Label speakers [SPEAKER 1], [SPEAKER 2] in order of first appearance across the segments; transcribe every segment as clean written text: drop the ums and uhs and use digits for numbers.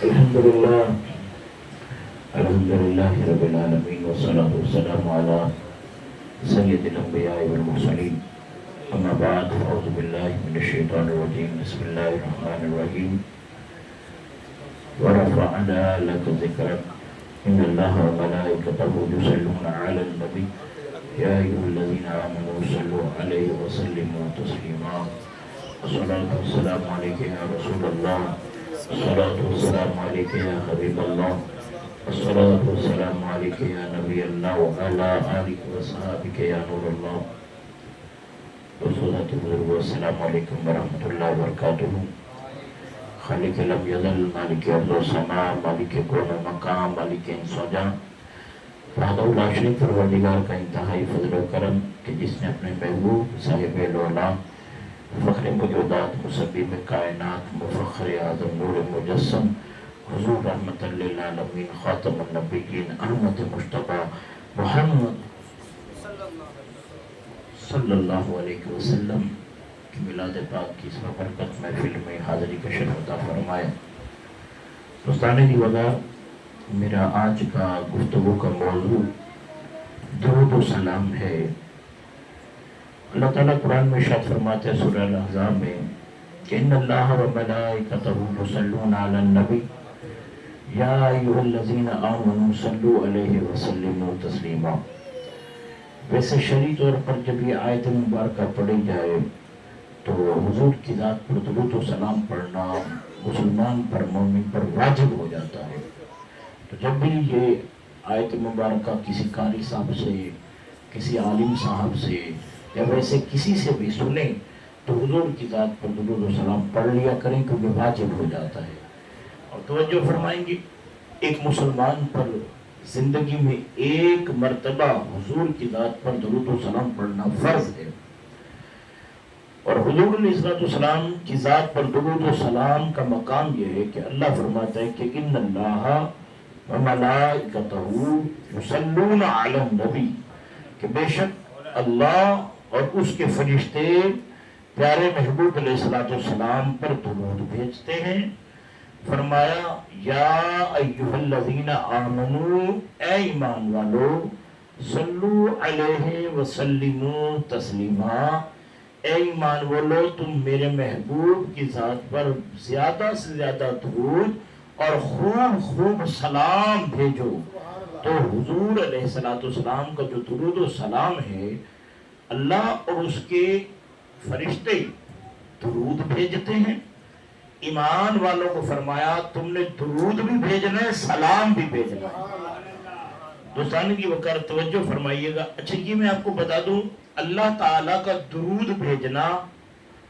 [SPEAKER 1] الحمد لله الحمد لله رب العالمين والصلاة والسلام على سيد الأنبياء والمرسلين أما بعد فأعوذ بالله من الشيطان الرجيم بسم الله الرحمن الرحيم ورفعنا لك ذكرك إن الله وملائكته يصلون على النبي يا أيها الذين آمنوا صلوا عليه وسلموا تسليما الصلاة والسلام عليك يا رسول الله الصلاة والسلام عليك يا حبيب الله الصلاة والسلام عليك يا نبي الله وعلى آلك وصحابك يا نور الله السلام علیکم ورحمۃ اللہ وبرکاتہ. خالق لم یزل مالک ارض و سما مالک کون و مقام مالک انس و جان وحدہ لا شریک پروردگار کا انتہائی فضل و کرم کہ جس نے اپنے محبوب صاحب لولا فخر موجودات مسبب کائنات مفخر اعظم نور مجسم حضور رحمت للعالمین خاتم النبیین احمد مصطفیٰ محمد صلی اللہ علیہ وسلم کی میلاد پاک کی اس برکت محفل میں حاضری کا شرف عطا فرمائے. دوستانے دی وجہ میرا آج کا گفتگو کا موضوع درود و سلام ہے. اللہ تعالیٰ قرآن میں ارشاد فرماتے ہیں سورہ الاحزاب میں کہ ان اللہ و ملائکتہ یصلون علی النبی یا ایھا الذین آمنوا صلوا علیہ وسلموا تسلیما. ویسے شرعی طور پر جب یہ آیت مبارکہ پڑھی جائے تو حضور کی ذات پر درود و سلام پڑھنا مسلمان پر مومن پر واجب ہو جاتا ہے. تو جب بھی یہ آیت مبارکہ کسی قاری صاحب سے کسی عالم صاحب سے یا ویسے کسی سے بھی سنیں تو حضور کی ذات پر درود و سلام پڑھ لیا کریں کیونکہ واجب ہو جاتا ہے. اور توجہ فرمائیں گے ایک مسلمان پر زندگی میں ایک مرتبہ حضور کی ذات پر درود و سلام پڑھنا فرض ہے. اور حضور علیہ السلام کی ذات پر درود و سلام کا مقام یہ ہے کہ اللہ فرماتا ہے کہ ان اللہ وملائکتہ یصلون علی النبی کہ بے شک اللہ اور اس کے فرشتے پیارے محبوب علیہ السلام پر درود بھیجتے ہیں. فرمایا یا ایھا الذین آمنوا اے ایمان والو صلو علیہ وسلموا تسلیما اے ایمان والو تم میرے محبوب کی ذات پر زیادہ سے زیادہ درود اور خوب خوب سلام بھیجو. تو حضور علیہ السلام کا جو درود و سلام ہے اللہ اور اس کے فرشتے درود بھیجتے ہیں. ایمان والوں کو فرمایا تم نے درود بھی بھیجنا ہے سلام بھی بھیجنا ہے. دوستان کی وقار توجہ فرمائیے گا. اچھا یہ میں آپ کو بتا دوں اللہ تعالیٰ کا درود بھیجنا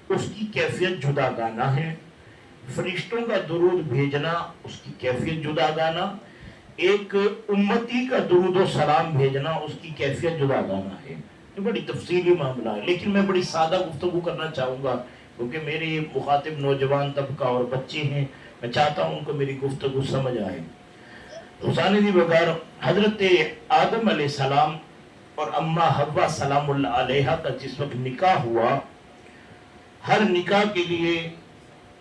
[SPEAKER 1] اس کی کیفیت جدا گانا ہے. فرشتوں کا درود بھیجنا اس کی کیفیت جدا گانا. ایک امتی کا درود و سلام بھیجنا اس کی کیفیت جدا گانا ہے. یہ بڑی تفصیلی معاملہ ہے لیکن میں بڑی سادہ گفتگو کرنا چاہوں گا کیونکہ میری مخاطب نوجوان طبقہ اور بچے ہیں. میں چاہتا ہوں کہ میری گفتگو سمجھ آئے. حسین دی بغیر حضرت آدم علیہ السلام اور اما حوا سلام اللہ علیہ کا جس وقت نکاح ہوا ہر نکاح کے لیے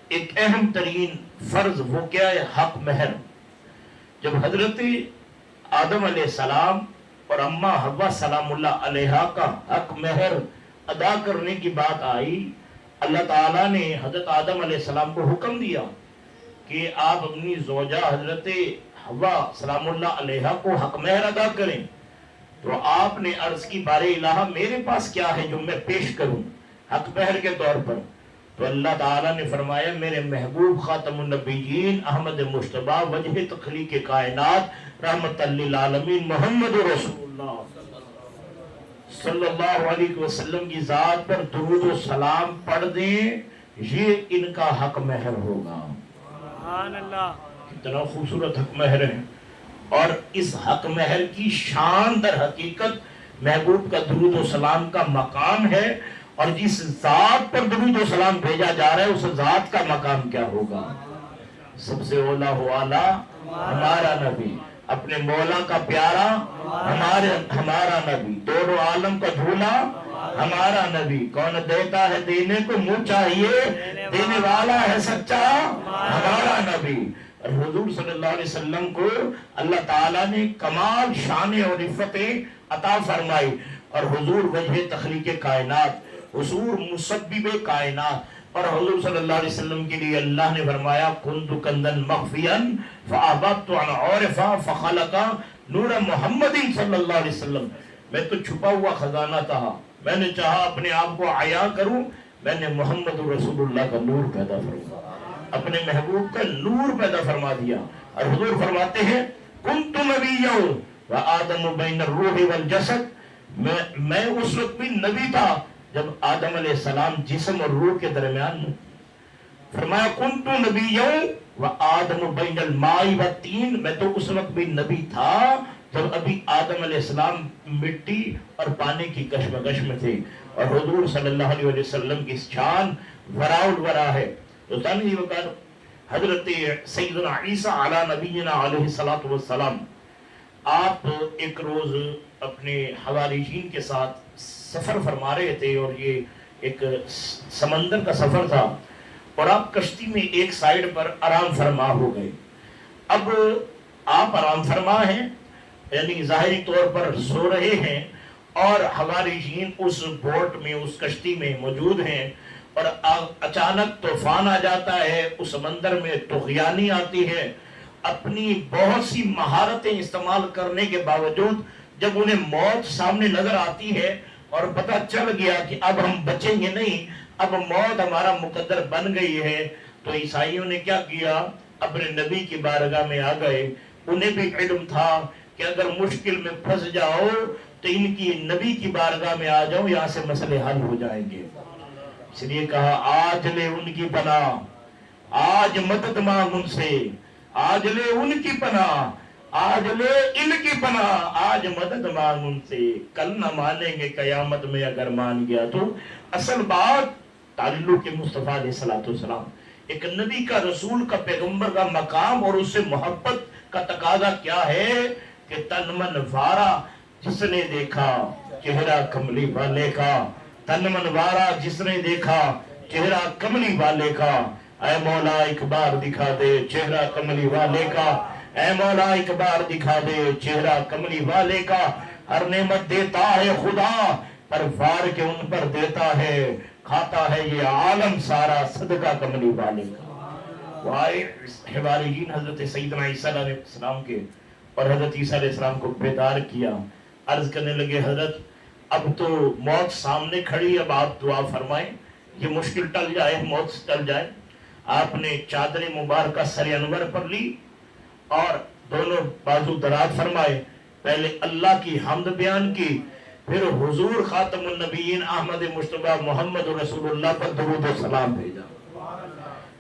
[SPEAKER 1] ایک اہم ترین فرض وہ کیا ہے حق مہر. جب حضرت آدم علیہ السلام اور اما حوا سلام اللہ علیہ کا حق مہر ادا کرنے کی بات آئی اللہ تعالیٰ نے حضرت آدم علیہ السلام کو حکم دیا کہ آپ اپنی زوجہ حضرت حوا سلام اللہ علیہ کو حق مہر ادا کریں. تو آپ نے عرض کی بارے الہ میرے پاس کیا ہے جو میں پیش کروں حق مہر کے طور پر. تو اللہ تعالیٰ نے فرمایا میرے محبوب خاتم النبیین احمد مصطفیٰ وجہ تخلیق کائنات رحمت للعالمین محمد رسول اللہ صلی اللہ علیہ وسلم کی ذات پر درود و سلام پڑھ دیں یہ ان کا حق مہر ہوگا. سبحان اللہ کتنا خوبصورت حق مہر ہے. اور اس حق مہر کی شان در حقیقت محبوب کا درود و سلام کا مقام ہے. اور جس ذات پر درود و سلام بھیجا جا رہا ہے اس ذات کا مقام کیا ہوگا. سب سے اولا ہو اعلیٰ ہمارا نبی اپنے مولا کا پیارا ہمارا نبی دونوں عالم کا دھولا ہمارا نبی. کون دیتا ہے دینے کو منہ چاہیے دینے والا ہے سچا ہمارا نبی. اور حضور صلی اللہ علیہ وسلم کو اللہ تعالیٰ نے کمال شان اور عفت عطا فرمائی، اور حضور وجہ تخلیق کائنات، حضور مسبب کائنات، اور حضور صلی اللہ علیہ وسلم کے لیے اللہ نے فرمایا کنت کندن مخفیا فاحببت ان اعرف فخلق نور محمد صلی اللہ علیہ وسلم، میں تو چھپا ہوا خزانہ تھا، میں نے چاہا اپنے آپ کو عیاں کروں، میں نے محمد رسول اللہ کا نور پیدا فرمایا، اپنے محبوب کا نور پیدا فرما دیا۔ اور حضور فرماتے ہیں کنت نبیا وآدم بین الروح والجسد، میں اس وقت بھی نبی تھا جب آدم علیہ السلام جسم اور روح کے درمیان میں، فرمایا کنت نبیا وآدم بین الماء والطین، میں تو اس وقت بھی نبی تھا جب ابھی آدم علیہ السلام مٹی اور پانی کی کشمکش میں تھے، اور حضور صلی اللہ علیہ وسلم کی شان وراء الورا ہے۔ دوستانی وقار حضرت سیدنا عیسیٰ علی نبینا علیہ السلام، آپ ایک روز اپنے حواریین کے ساتھ سفر فرما رہے تھے، اور یہ ایک سمندر کا سفر تھا، اور آپ کشتی میں ایک سائیڈ پر آرام فرما ہو گئے۔ اب آپ آرام فرما ہیں، یعنی ظاہری طور پر سو رہے ہیں، اور حواریین اس بوٹ میں، اس کشتی میں موجود ہیں، اور اچانک طوفان آ جاتا ہے، اس سمندر میں طغیانی آتی ہے۔ اپنی بہت سی مہارتیں استعمال کرنے کے باوجود جب انہیں موت سامنے نظر آتی ہے اور پتہ چل گیا کہ اب ہم بچیں گے نہیں، اب موت ہمارا مقدر بن گئی ہے، تو عیسائیوں نے کیا کیا، اپنے نبی کی بارگاہ میں آ گئے۔ انہیں بھی علم تھا کہ اگر مشکل میں پھنس جاؤ تو ان کی نبی کی بارگاہ میں آ جاؤ، یہاں سے مسئلے حل ہو جائیں گے۔ اس لیے کہا آج لے ان کی پناہ، آج مدد مانگ ان سے، آج لے ان کی پناہ، آج لے ان کی پناہ، آج مدد مانگ ان سے، کل نہ مانیں گے قیامت میں اگر مان گیا تو۔ اصل بات تعلق مصطفیٰ علیہ السلام، ایک نبی کا، رسول کا، پیغمبر کا مقام اور اس سے محبت کا تقاضا کیا ہے کہ تن من وارا جس نے دیکھا چہرہ کملی والے کا، تن من وارا جس نے دیکھا چہرہ کملی والے کا، اے مولا ایک بار دکھا دے چہرہ کملی والے کا، اے مولا ایک بار دکھا دے چہرہ کملی والے کا، ہر نعمت دیتا ہے خدا پر وار کے ان پر دیتا ہے، کھاتا ہے یہ عالم سارا صدقہ کملی والے کا۔ وہ آئے حواریین حضرت سیدنا عیسیٰ علیہ السلام کے، اور حضرت عیسیٰ علیہ السلام کو بیدار کیا، عرض کرنے لگے حضرت اب تو موت سامنے کھڑی، اب آپ دعا فرمائیں یہ مشکل ٹل جائے، موت ٹل جائے۔ آپ نے چادر مبارکہ سر انور پر لی اور دونوں بازو دراز فرمائے، پہلے اللہ کی حمد بیان کی، پھر حضور خاتم النبیین احمد مصطفیٰ محمد رسول اللہ پر درود و سلام بھیجا،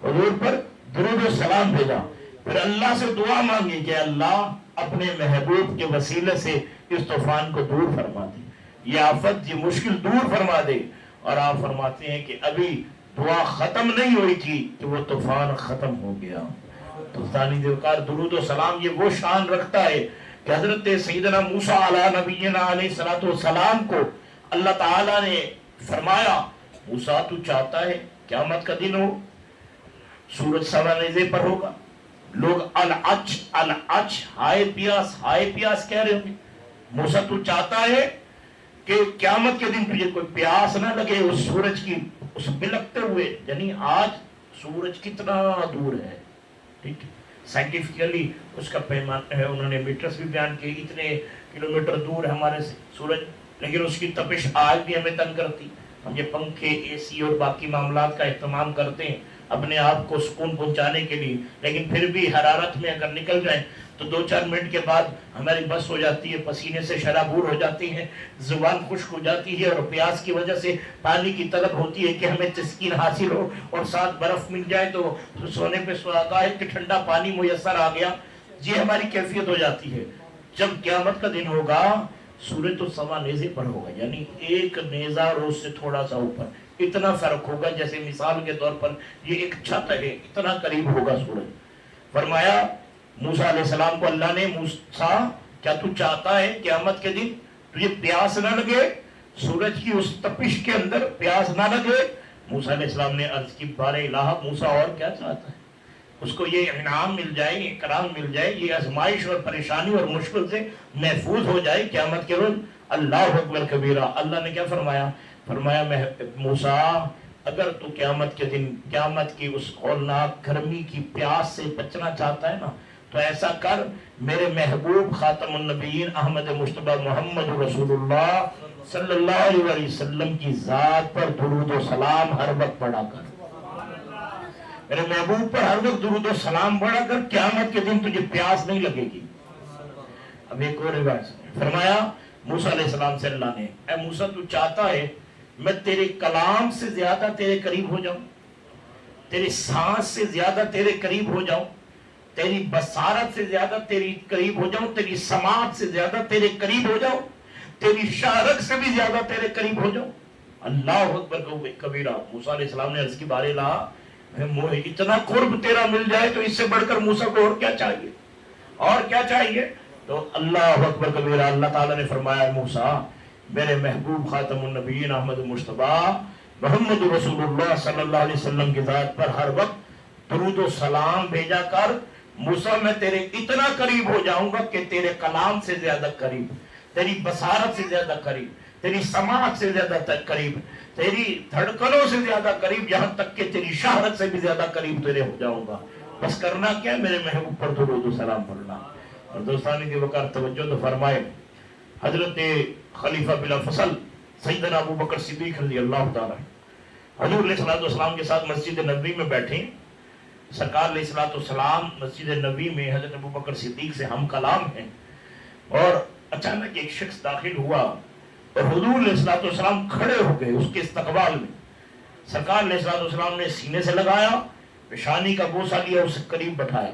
[SPEAKER 1] حضور پر درود و سلام بھیجا، پھر اللہ سے دعا مانگی کہ اللہ اپنے محبوب کے وسیلے سے اس طوفان کو دور فرما دے، یہ آفت، یہ مشکل دور فرما دے۔ اور آپ فرماتے ہیں کہ ابھی دعا ختم نہیں ہوئی تھی کہ وہ طوفان ختم ہو گیا۔ دوستانی دیوکار، درود و سلام یہ وہ شان رکھتا ہے کہ حضرت سیدنا موسیٰ علیہ نبینا علیہ السلام کو اللہ تعالیٰ نے فرمایا موسیٰ تو چاہتا ہے قیامت کا دن ہو، سورج سوا نیزے پر ہوگا، لوگ العچ العچ ہائے پیاس کہہ رہے ہوں گے، موسیٰ تو چاہتا ہے کہ قیامت کے دن تجھے کوئی پیاس نہ لگے اس سورج کی، اس بلکتے ہوئے، یعنی آج سورج کتنا دور ہے، ٹھیک ہے، سائنٹیفکلی اس کا پیمانہ ہے، انہوں نے میٹرز بھی بیان کیے، اتنے کلومیٹر دور ہے ہمارے سے سورج، لیکن اس کی تپش آج بھی ہمیں تنگ کرتی۔ ہم یہ پنکھے، اے سی اور باقی معاملات کا اہتمام کرتے ہیں اپنے آپ کو سکون پہنچانے کے لیے، لیکن پھر بھی حرارت میں اگر نکل جائیں تو 2-4 منٹ کے بعد ہماری بس ہو جاتی ہے، پسینے سے شرابور ہو جاتی ہیں، زبان خشک ہو جاتی ہے، اور پیاس کی وجہ سے پانی کی طلب ہوتی ہے کہ ہمیں تسکین حاصل ہو، اور ساتھ برف مل جائے تو سونے پہ سہاگا ہے کہ ٹھنڈا پانی میسر آ گیا، یہ ہماری کیفیت ہو جاتی ہے۔ جب قیامت کا دن ہوگا سورج تو سوا نیزے پر ہوگا، یعنی ایک نیزہ روز سے تھوڑا سا اوپر، اتنا فرق ہوگا، جیسے مثال کے طور پر یہ ایک چھت ہے، اتنا قریب ہوگا سورج۔ فرمایا موسیٰ علیہ السلام کو اللہ نے، موسیٰ کیا تو چاہتا ہے قیامت کے دن تجھے پیاس نہ لگے، سورج کی اس تپش کے اندر پیاس نہ لگے؟ موسیٰ علیہ السلام نے عرض کی بارے الہ موسیٰ اور کیا چاہتا ہے؟ اس کو یہ انعام مل جائے، یہ اکرام مل جائے، یہ آزمائش اور پریشانی اور مشکل سے محفوظ ہو جائے قیامت کے روز۔ اللہ اکبر کبیرہ۔ اللہ نے کیا فرمایا؟ فرمایا موسیٰ اگر تو قیامت کے دن، قیامت کی اس ہولناک گرمی کی پیاس سے بچنا چاہتا ہے نا، تو ایسا کر، میرے محبوب خاتم النبیین احمد مجتبیٰ محمد رسول اللہ صلی اللہ علیہ وسلم کی ذات پر درود و سلام ہر وقت پڑھا کر، میرے محبوب پر ہر وقت درود و سلام پڑھا کر، قیامت کے دن تجھے پیاس نہیں لگے گی۔ اب ایک اور روایت فرمایا موسیٰ علیہ السلام سے اللہ نے، اے موسیٰ تو چاہتا ہے میں تیرے کلام سے زیادہ تیرے قریب ہو جاؤں، تیری سانس سے زیادہ تیرے قریب ہو جاؤں، تیری بصارت سے زیادہ تیری قریب ہو جاؤں، تیری سماعت سے زیادہ تیرے قریب ہو جاؤں، تیری شارک سے بھی زیادہ تیرے قریب ہو جاؤں۔ اللہ اکبر کبیرہ۔ موسیٰ علیہ السلام نے عرض کی بارے لا، اتنا قرب تیرا مل جائے تو اس سے بڑھ کر موسیٰ کو اور کیا چاہیے، اور کیا چاہیے؟ تو اللہ اکبر کبیرہ۔ اللہ تعالیٰ نے فرمایا موسیٰ میرے محبوب خاتم النبیین احمد مجتبیٰ محمد رسول اللہ صلی اللہ علیہ وسلم کی ذات پر ہر وقت درود و سلام بھیجا کر، موسیٰ میں تیرے اتنا قریب ہو جاؤں گا کہ تیرے کلام سے زیادہ قریب، تیری بصارت سے زیادہ قریب، تیری سماعت سے زیادہ قریب، تیری دھڑکنوں سے زیادہ قریب، یہاں تک کہ تیری شہرت سے بھی زیادہ قریب تیرے ہو جاؤں گا۔ بس کرنا کیا؟ میرے محبوب پر درود و سلام پڑھنا۔ اور دوستانی کی وقار توجہ تو فرمائے، حضرت خلیفہ بلا فصل سیدنا ابو بکر صدیق رضی اللہ تعالیٰ حضور علیہ السلام کے ساتھ مسجد نبوی میں بیٹھے، سرکار علیہ السلام مسجد نبوی میں حضرت ابو بکر صدیق سے ہم کلام ہیں، اور اچانک ایک شخص داخل ہوا اور حضور علیہ السلام کھڑے ہو گئے اس کے استقبال میں۔ سرکار علیہ السلام نے سینے سے لگایا، پیشانی کا بوسہ لیا، اسے قریب بٹھایا۔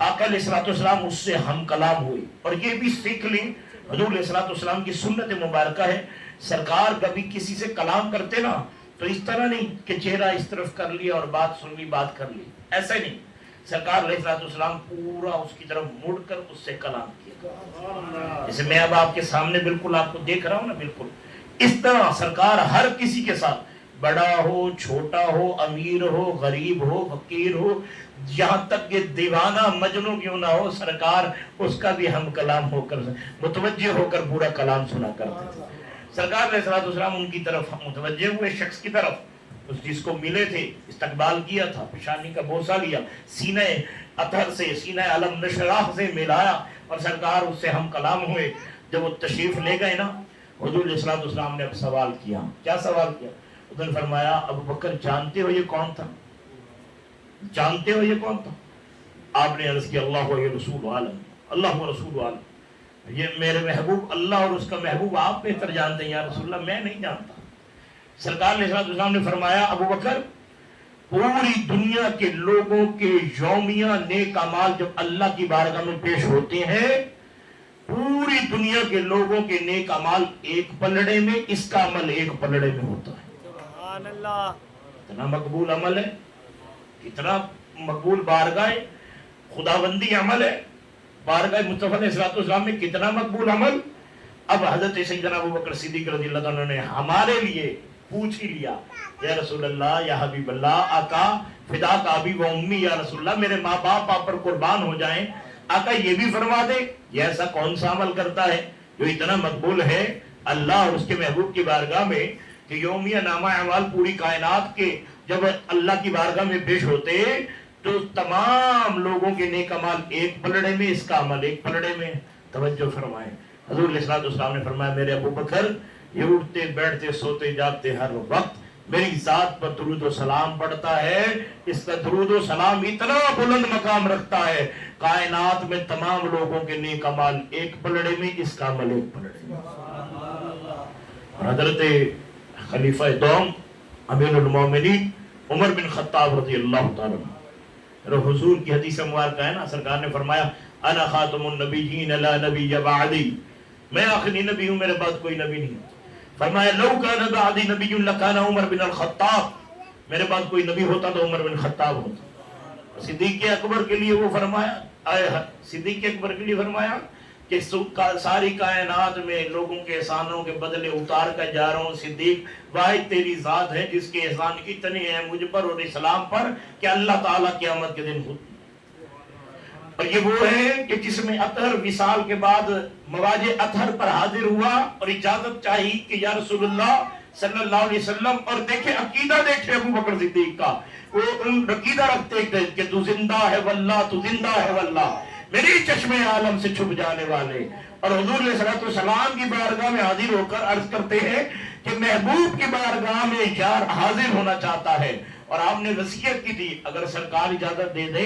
[SPEAKER 1] آقا علیہ السلام اس سے ہم کلام ہوئے، اور یہ بھی سیکھ لی حضور علیہ السلام کی سنت مبارکہ ہے، سرکار کبھی کسی سے کلام کرتے نا تو اس طرح نہیں کہ چہرہ اس طرف کر لیا اور بات سن لی، بات کر لی، ایسا نہیں۔ سرکار علیہ السلام پورا اس کی طرف مڑ کر اس سے کلام کیا، جیسے میں اب آپ کے سامنے بالکل آپ کو دیکھ رہا ہوں نا، بالکل اس طرح سرکار ہر کسی کے ساتھ، بڑا ہو چھوٹا ہو، امیر ہو غریب ہو فقیر ہو، یہاں تک کہ دیوانہ مجنوں کیوں نہ ہو، سرکار اس کا بھی ہم کلام ہو کر متوجہ ہو کر پورا کلام سنا کرتے تھے۔ سرکار علیہ السلام ان کی طرف متوجہ ہوئے، شخص کی طرف، اس جس کو ملے تھے، استقبال کیا تھا، پیشانی کا بوسہ لیا، سینہ اطہر سے، سینہ علم نشراح سے ملایا، اور سرکار اس سے ہم کلام ہوئے۔ جب وہ تشریف لے گئے نا، حضور علیہ السلام نے اب سوال کیا۔ کیا سوال کیا؟ انہوں نے فرمایا ابو بکر جانتے ہو یہ کون تھا؟ جانتے ہو یہ کون تھا؟ آپ نے عرض کیا اللہ و رسول عالم، اللہ و رسول عالم، یہ میرے محبوب اللہ اور اس کا محبوب آپ بہتر جانتے ہیں یا رسول اللہ، میں نہیں جانتا۔ سرکار علیہ السلام نے فرمایا ابو بکر، پوری دنیا کے لوگوں کے یومیہ نیک اعمال جب اللہ کی بارگاہ میں پیش ہوتے ہیں، پوری دنیا کے لوگوں کے نیک اعمال ایک پلڑے میں، اس کا عمل ایک پلڑے میں ہوتا ہے۔ سبحان اللہ! اتنا مقبول عمل ہے، اتنا مقبول بارگاہ خداوندی عمل ہے، بارگاہ مصطفیٰ علیہ السلام میں کتنا مقبول عمل۔ اب حضرت سیدنا ابو بکر صدیق رضی اللہ عنہ نے ہمارے لیے پوچھ ہی لیا، یا رسول اللہ، یا حبیب اللہ، آقا فدا کا ابی و امی، یا رسول اللہ میرے ماں باپ آپ پر قربان ہو جائیں، آقا یہ بھی فرما دے یہ ایسا کون سا عمل کرتا ہے جو اتنا مقبول ہے اللہ اور اس کے محبوب کی بارگاہ میں، کہ یومیہ نامہ اعمال پوری کائنات کے جب اللہ کی بارگاہ میں پیش ہوتے تو تمام لوگوں کے نیک اعمال ایک پلڑے میں، اس کا عمل ایک پلڑے میں۔ توجہ فرمائیں، حضور علیہ السلام نے فرمایا میرے ابو بکر یہ اٹھتے بیٹھتے سوتے جاگتے ہر وقت میری ذات پر درود و سلام پڑھتا ہے، اس کا درود و سلام اتنا بلند مقام رکھتا ہے، کائنات میں تمام لوگوں کے نیک اعمال ایک پلڑے میں، اس کا عمل ایک پلڑے میں۔ اور حضرت خلیفہ دوم امیر المومنین عمر بن خطاب رضی اللہ تعالیٰ عنہ، حضور کی حدیث مبارکہ ہے نا، سرکار نے فرمایا انا خاتم النبیین لا نبی بعدی، میں آخری نبی ہوں، میرے بعد کوئی نبی نہیں۔ فرمایا لو کان بعدی نبی لکان عمر بن الخطاب، میرے بعد کوئی نبی ہوتا تو عمر بن خطاب ہوتا۔ صدیق اکبر کے لیے وہ فرمایا، صدیق اکبر کے لیے فرمایا کہ ساری کائنات میں لوگوں کے احسانوں کے بدلے اتار کر جا رہا ہوں، صدیق واحد تیری ذات ہے جس کے احسان اتنے ہیں مجھ پر اور اسلام پر کہ اللہ تعالیٰ قیامت کے دن اور یہ وہ ہے کہ جس میں اطہر وصال کے بعد مواج اطہر پر حاضر ہوا اور اجازت چاہی کہ یا رسول اللہ صلی اللہ علیہ وسلم، اور دیکھے عقیدہ دیکھے ابو بکر صدیق کا، وہ عقیدہ رکھتے تھے کہ تو زندہ ہے واللہ، تو زندہ ہے واللہ، میری چشم عالم سے چھپ جانے والے. اور حضور علیہ السلام کی بارگاہ میں حاضر ہو کر عرض کرتے ہیں کہ محبوب کی بارگاہ میں یار حاضر ہونا چاہتا ہے. اور آپ نے وصیت کی تھی اگر سرکار اجازت دے دے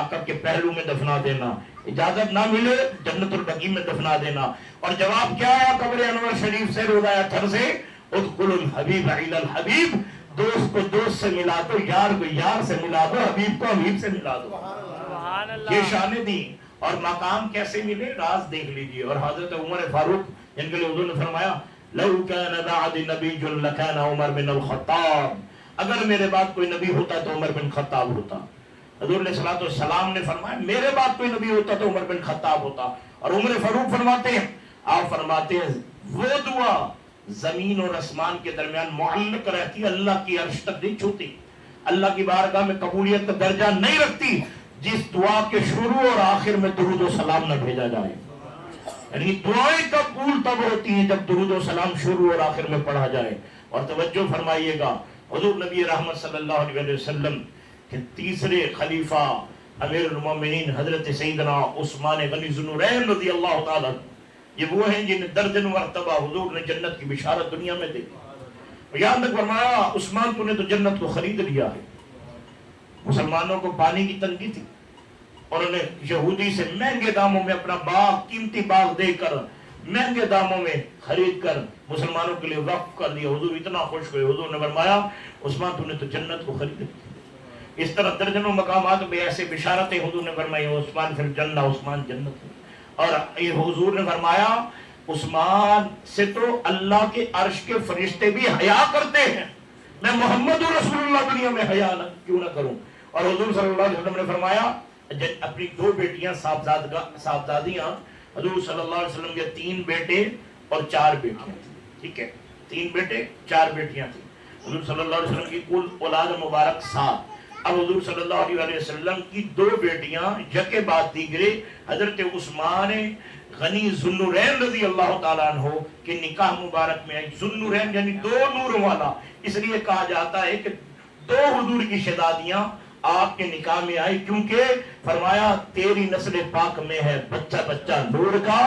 [SPEAKER 1] آقا کے پہلو میں دفنا دینا، اجازت نہ ملے جنت البقیع میں دفنا دینا. اور جواب کیا آیا قبر انور شریف سے روضہ اطہر سے؟ ادخل الحبیب الی الحبیب، دوست کو دوست سے ملا دو، یار کو یار سے ملا دو، حبیب کو حبیب سے ملا دو. یہ شان دی. اور مقام کیسے ملے راز دیکھ لیجئے. اور حضرت عمر فاروق جن کے لیے حضور نے فرمایا لو کان بعد نبی لکان عمر بن الخطاب، اگر میرے بعد کوئی نبی ہوتا تو عمر بن خطاب ہوتا. حضور علیہ السلام نے فرمایا میرے بعد کوئی نبی ہوتا تو عمر بن خطاب ہوتا. اور عمر فاروق فرماتے ہیں، آپ فرماتے ہیں وہ دعا زمین اور آسمان کے درمیان معلق رہتی، اللہ کی عرش تک نہیں چھوتی، اللہ کی بارگاہ میں قبولیت کا درجہ نہیں رکھتی جس دعا کے شروع اور آخر میں درود و سلام نہ بھیجا جائے. یعنی دعائیں قبول تب ہوتی ہیں جب درود و سلام شروع اور آخر میں پڑھا جائے. اور توجہ فرمائیے گا، حضور نبی رحمت صلی اللہ علیہ وسلم کہ تیسرے خلیفہ امیر المومنین حضرت سیدنا عثمان غنی ذو النورین رضی اللہ تعالیٰ، یہ وہ ہیں جنہیں درجن مرتبہ حضور نے جنت کی بشارت دنیا میں دی. یہاں تک فرمایا عثمان تو نے تو جنت کو خرید لیا ہے. مسلمانوں کو پانی کی تنگی تھی اور انہیں یہودی سے مہنگے داموں میں اپنا باغ، قیمتی باغ دے کر مہنگے داموں میں خرید کر مسلمانوں کے لیے وقف کر دیا. حضور اتنا خوش ہوئے، حضور نے فرمایا عثمان تو نے تو جنت کو خرید لیا. اس طرح درجنوں مقامات میں ایسے بشارتیں حضور نے فرمائی عثمان فی الجنہ، عثمان جنت. اور یہ حضور نے فرمایا عثمان سے تو اللہ کے عرش کے فرشتے بھی حیا کرتے ہیں، میں محمد رسول اللہ دنیا میں حیا کیوں نہ کروں. اور حضور صلی اللہ علیہ وسلم نے فرمایا اپنی دو بیٹیاں صاحبزادیاں، حضور صلی اللہ علیہ وسلم کے 3 بیٹے اور 4 بیٹیاں تھیں. ٹھیک ہے، 3 بیٹے 4 بیٹیاں تھیں. حضور صلی اللہ علیہ وسلم کی کل اولاد مبارک 7. اب حضور صلی اللہ علیہ وسلم کی 2 بیٹیاں یکے بعد دیگرے حضرت عثمان غنی ذو النورین رضی اللہ تعالیٰ عنہ کے نکاح مبارک میں آئی. ذو النورین یعنی 2 نور والا، اس لیے کہا جاتا ہے کہ 2 حضور کی شہزادیاں آپ کے نکاح میں آئی، کیونکہ فرمایا تیری نسل پاک میں ہے بچہ بچہ نور کا،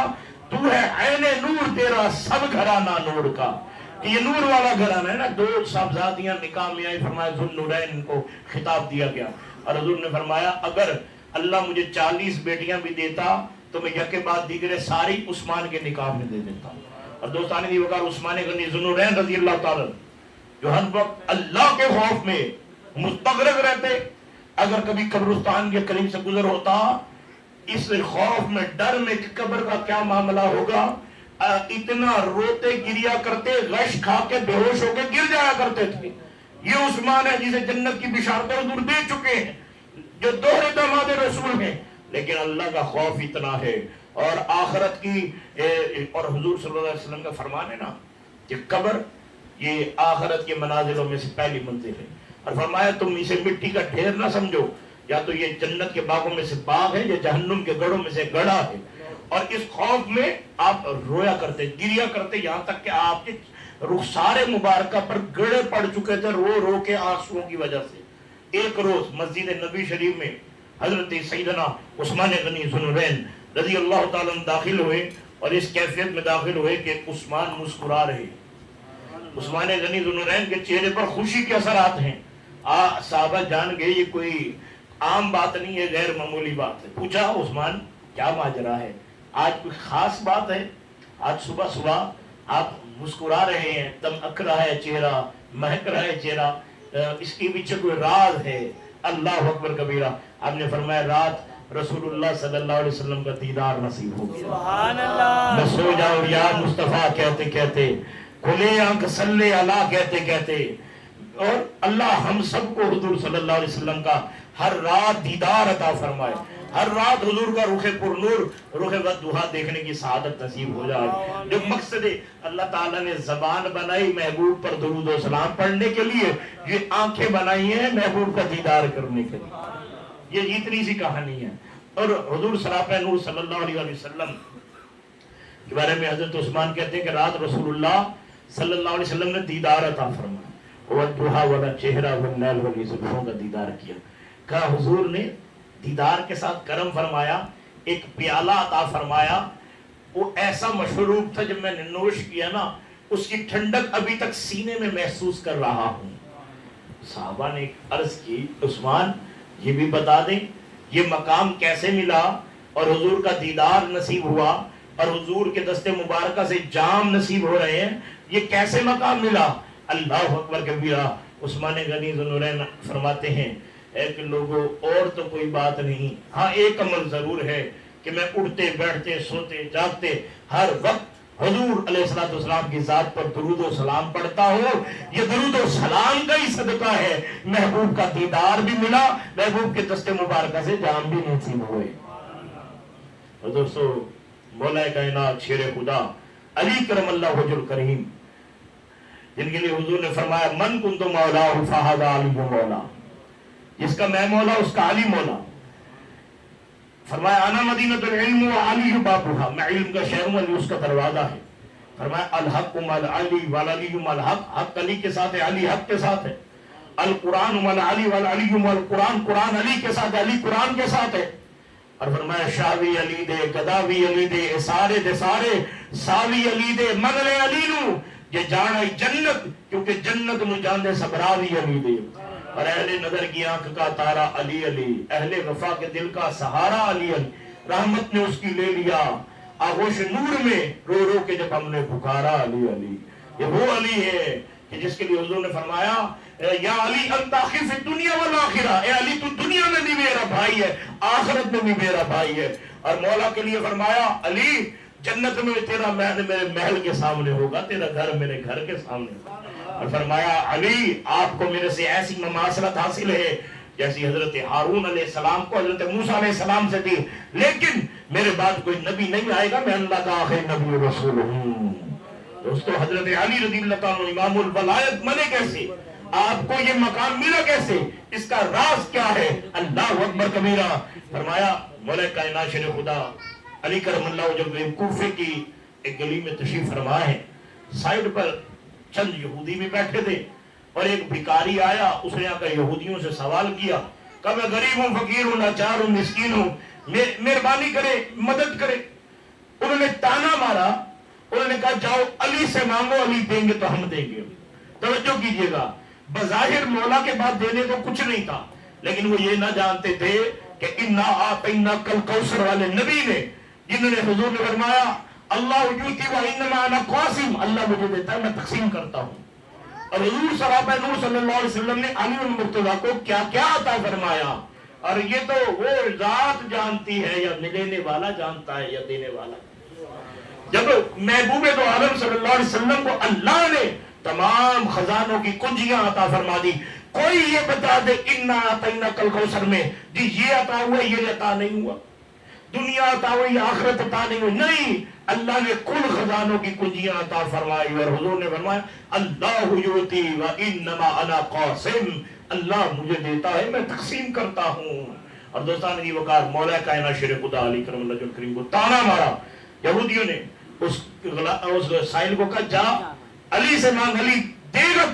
[SPEAKER 1] تو ہے عین نور، تیرا سب گھرانہ نور کا. کہ یہ نور والا گھرانہ ہے نا. 2 صاحبزادیاں نکاح میں آئی، فرمایا ذو النورین کو خطاب دیا گیا. اور حضور نے فرمایا اگر اللہ مجھے 40 بیٹیاں بھی دیتا تو میں یکے بعد دیگرے ساری عثمان کے نکاح میں دے دیتا. اور دوستان دی وقار عثمان غنی ذو النورین رضی اللہ تعالی جو ہر وقت اللہ کے خوف میں مستغرق رہتے، اگر کبھی قبرستان کے قریب سے گزر ہوتا اس خوف میں ڈر میں کہ قبر کا کیا معاملہ ہوگا، اتنا روتے گریا کرتے، غش کھا کے بے ہوش ہو کے گر جایا کرتے تھے. یہ عثمان ہے جسے جنت کی بشارتیں حضور دے چکے ہیں، جو دوہرے داماد رسول ہیں، لیکن اللہ کا خوف اتنا ہے. اور آخرت کی اور حضور صلی اللہ علیہ وسلم کا فرمان ہے نا کہ قبر یہ آخرت کے منازلوں میں سے پہلی منزل ہے. اور فرمایا تم اسے مٹی کا ڈھیر نہ سمجھو، یا تو یہ جنت کے باغوں میں سے باغ ہے یا جہنم کے گڑھوں میں سے گڑھا ہے. اور اس خوف میں آپ رویا کرتے، گریا کرتے، یہاں تک کہ آپ کے رخسار مبارکہ پر گڑے پڑ چکے تھے رو رو کے آنسوؤں کی وجہ سے. ایک روز مسجد نبی شریف میں حضرت سیدنا عثمان غنی ذو النورین رضی اللہ تعالیٰ داخل ہوئے اور اس کیفیت میں داخل ہوئے کہ عثمان مسکرا رہے. عثمان غنی ذو النورین کے چہرے پر خوشی کے اثرات ہیں. صحابہ جان گئے یہ کوئی عام بات نہیں ہے، غیر معمولی بات ہے. پوچھا عثمان کیا ماجرا ہے، آج کوئی خاص بات ہے؟ آج صبح صبح آپ مسکرا رہے ہیں، دمک رہا ہے چہرہ، مہک رہا ہے چہرہ، اس کے پیچھے کوئی راز ہے؟ اللہ اکبر کبیرہ. آپ نے فرمایا رات رسول اللہ صلی اللہ علیہ وسلم کا دیدار نصیب ہو گیا. سبحان اللہ. میں سو جاؤں یا مصطفیٰ کہتے کہتے، کھلے آنکھ صلی اللہ کہتے کہتے، اور اللہ ہم سب کو حضور صلی اللہ علیہ وسلم کا ہر رات دیدار عطا فرمائے، ہر رات حضور کا رخ پر نور، رخ والضحیٰ دیکھنے کی سعادت نصیب ہو جائے. جو مقصد اللہ تعالیٰ نے زبان بنائی محبوب پر درود و سلام پڑھنے کے لیے، یہ آنکھیں بنائی ہیں محبوب کا دیدار کرنے کے لیے. یہ اتنی سی کہانی ہے. اور حضور سراپہ نور صلی اللہ علیہ وسلم کے بارے میں حضرت عثمان کہتے ہیں کہ رات رسول اللہ صلی اللہ علیہ وسلم نے دیدار عطا فرمایا، وَالضُّحَا والا چہرہ واللیل والی زلفوں کا دیدار کیا. کہا حضور نے دیدار کے ساتھ کرم فرمایا، ایک پیالہ عطا فرمایا، وہ ایسا مشروب تھا جب میں نے نوش کیا نا اس کی ٹھنڈک ابھی تک سینے میں محسوس کر رہا ہوں. صحابہ نے عرض کی عثمان یہ بھی بتا دیں یہ مقام کیسے ملا، اور حضور کا دیدار نصیب ہوا اور حضور کے دست مبارکہ سے جام نصیب ہو رہے ہیں، یہ کیسے مقام ملا؟ اللہ اکبر کبیرہ. عثمان غنی ذوالنورین فرماتے ہیں اے کہ لوگوں اور تو کوئی بات نہیں، ہاں ایک عمل ضرور ہے کہ میں اٹھتے بیٹھتے سوتے جاگتے ہر وقت حضور علیہ السلام کی ذات پر درود و سلام پڑھتا ہوں. یہ درود و سلام کا ہی صدقہ ہے محبوب کا دیدار بھی ملا، محبوب کے دست مبارکہ سے جام بھی نصیب ہوئے. اور دوستو مولا کائنات شیر خدا علی کرم اللہ وجہ الکریم جن کے لیے حضور نے فرمایا من کنت مولا فہذا علی مولا، جس کا میں مولا اس کا علی مولا. فرمایا انا مدینۃ العلم وعلی بابها، میں علم کا شہر ہوں، علی اس کا دروازہ ہے. فرمایا الحق مع علی والعلی مع الحق، حق علی کے ساتھ ہے، علی حق کے ساتھ ہے. القرآن مع علی والعلی مع القرآن، قرآن علی کے ساتھ ہے، علی قرآن کے ساتھ ہے. اور فرمایا شاوی علی دے گداوی علی دے سارے دے سارے ساوی علی دے منلے علی نو یہ جانا جنت، کیونکہ جنت نو جان دے سبراوی علی دے. اور اہل نظر کی آنکھ کا تارا علی علی، اہل وفا کے دل کا سہارا علی علی، رحمت نے اس کی لے لیا آغوش نور میں رو رو کے جب ہم نے پکارا علی علی. یہ وہ علی ہے کہ جس کے لیے حضور نے فرمایا یا علی انت اخی فی الدنیا والآخرہ، اے علی تو دنیا میں بھی میرا بھائی ہے آخرت میں بھی میرا بھائی ہے. اور مولا کے لیے فرمایا علی جنت میں تیرا محل میرے محل کے سامنے ہوگا، تیرا گھر میرے گھر کے سامنے ہوگا. اور فرمایا علی آپ کو میرے سے ایسی مماثلت حاصل ہے جیسی حضرت ہارون علیہ السلام کو حضرت موسیٰ علیہ السلام سے تھی، لیکن میرے بعد کوئی نبی نہیں آئے گا، میں اللہ کا آخری نبی و رسول ہوں. دوستو حضرت علی رضی اللہ تعالیٰ امام الولایت بنے کیسے، آپ کو یہ مقام ملا کیسے، اس کا راز کیا ہے؟ اللہ اکبر کبیرہ. فرمایا مولا کائنات شیر خدا علی کرم اللہ وجہ کوفے کی ایک گلی میں تشریف فرما ہے. سائیڈ پر چند یہودی بھی بیٹھے تھے اور ایک بھکاری آیا، اس نے آ کر یہودیوں سے سوال کیا کہ میں غریب ہوں، فقیر ہوں، لاچار ہوں، مسکین ہوں، مہربانی کرے مدد کرے. انہوں نے تانا مارا، انہوں نے کہا جاؤ علی سے مانگو، علی دیں گے تو ہم دیں گے. توجہ کیجئے گا، بظاہر مولا کے بعد دینے کو کچھ نہیں تھا، لیکن وہ یہ نہ جانتے تھے کہ انا اعطیناک الکوثر والے نبی نے، جنہوں نے حضور نے فرمایا اللہ یؤتی و انما انا قاسم، اللہ مجھے دیتا ہے میں تقسیم کرتا ہوں. اور حضور سراپہ نور صلی اللہ علیہ وسلم نے علی المرتضیٰ کو کیا کیا عطا فرمایا. اور یہ تو وہ ذات جانتی ہے یا دینے والا جانتا ہے یا دینے والا. جب محبوب دو عالم صلی اللہ علیہ وسلم کو اللہ نے تمام خزانوں کی کنجیاں عطا فرما دی، کوئی یہ بتا دے انا اعطیناک الکوثر میں جی یہ عطا ہوا یہ عطا نہیں ہوا، دنیا عطا ہوئی آخرت عطا نہیں ہوئی؟ نہیں، اللہ نے کل خزانوں کی کنجیاں عطا فرمائی. اور حضور نے فرمایا اللہ یؤتی و انما انا قاسم، اللہ مجھے دیتا ہے میں تقسیم کرتا ہوں. اور دوستان دی وقار مولا کائنات شیر خدا علی کرم اللہ وجہ الکریم کو تانا مارا. یہودیوں نے اس سائل کو کہا جا علی سے مانگ، علی دے گا